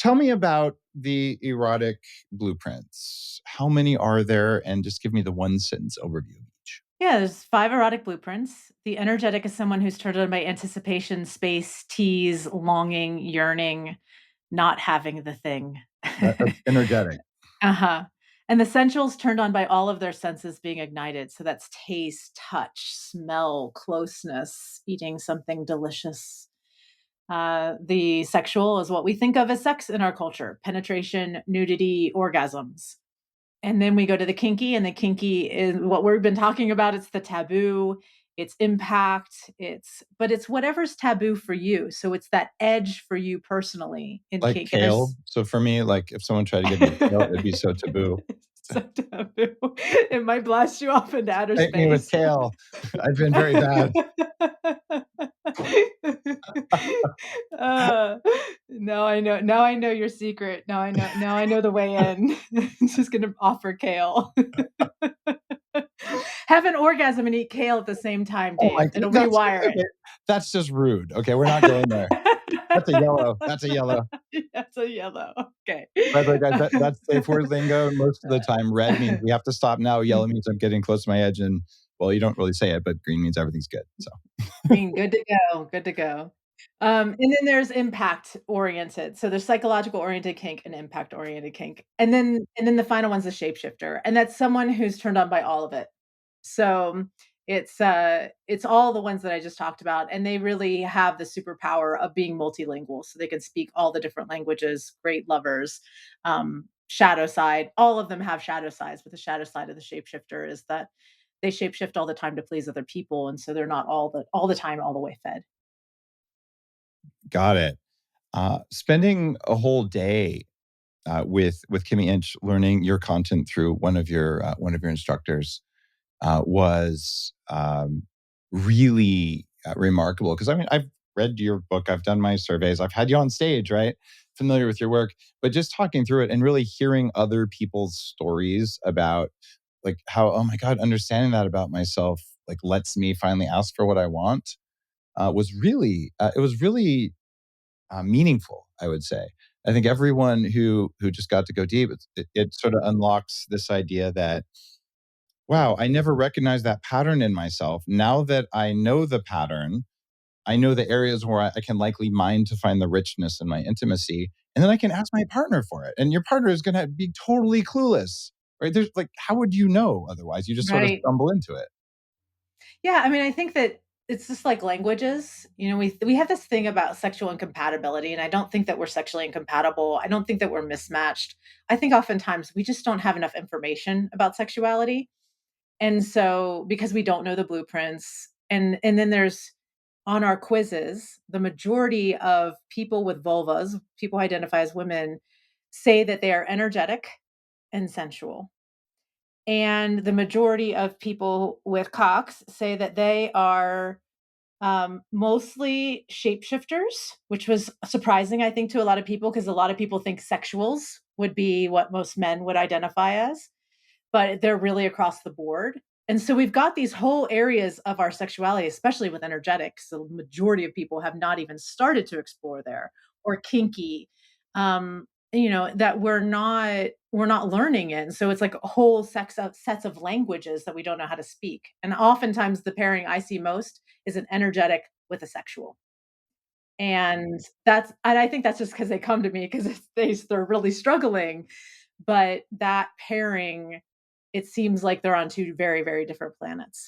tell me about the erotic blueprints. How many are there? And just give me the one sentence overview of each. Yeah, there's 5 erotic blueprints. The energetic is someone who's turned on by anticipation, space, tease, longing, yearning, not having the thing. That's energetic. Uh-huh. And the sensual's turned on by all of their senses being ignited. So that's taste, touch, smell, closeness, eating something delicious. The sexual is what we think of as sex in our culture: penetration, nudity, orgasms. And then we go to the kinky, and the kinky is what we've been talking about. It's the taboo, it's impact, it's whatever's taboo for you. So it's that edge for you personally in Like kink. And kale. there's So for me, like if someone tried to give me kale, it'd be so taboo. so taboo. It might blast you off into outer Take me with space. kale. I've been very bad. Uh, now I know your secret. Now I know the way in. Just gonna offer kale. Have an orgasm and eat kale at the same time, Oh my, Dave. It'll that's rewire okay. That's just rude. Okay, we're not going there. That's a it. yellow. That's a yellow. That's a yellow. Okay. By the way, guys, that's safe word lingo. Most of the time, red means we have to stop now. Yellow means I'm getting close to my edge, and well, you don't really say it, but green means everything's good. So Green, good to go, good to go. And then there's impact oriented. So there's psychological oriented kink and impact oriented kink. And then the final one's a shapeshifter, and that's someone who's turned on by all of it. So it's all the ones that I just talked about, and they really have the superpower of being multilingual. So they can speak all the different languages, great lovers. Shadow side, all of them have shadow sides, but the shadow side of the shapeshifter is that they shapeshift all the time to please other people, and so they're not all the time all the way fed. got it. Spending a whole day with Kimmy Inch, learning your content through one of your instructors was really remarkable. Because I mean, I've read your book, I've done my surveys, I've had you on stage, right? Familiar with your work, but just talking through it and really hearing other people's stories about like how, oh my God, understanding that about myself like lets me finally ask for what I want was really it was really meaningful, I would say. I think everyone who just got to go deep, it sort of unlocks this idea that wow, I never recognized that pattern in myself. Now that I know the pattern, I know the areas where I can likely mine to find the richness in my intimacy, and then I can ask my partner for it. And your partner is going to be totally clueless, right? There's like, how would you know otherwise? You just sort of Right. stumble into it. Yeah, I mean, I think that it's just like languages. You know, we have this thing about sexual incompatibility, and I don't think that we're sexually incompatible. I don't think that we're mismatched. I think oftentimes we just don't have enough information about sexuality. And so because we don't know the blueprints, and then there's on our quizzes, the majority of people with vulvas, people who identify as women, say that they are energetic and sensual. And the majority of people with cocks say that they are mostly shapeshifters, which was surprising, I think, to a lot of people because a lot of people think sexuals would be what most men would identify as, but they're really across the board. And so we've got these whole areas of our sexuality, especially with energetics. The majority of people have not even started to explore there, or kinky, that we're not learning in. So it's like a whole sex of sets of languages that we don't know how to speak. And oftentimes the pairing I see most is an energetic with a sexual. And I think that's just because they come to me because they're really struggling. But that pairing, it seems like they're on two very, very different planets.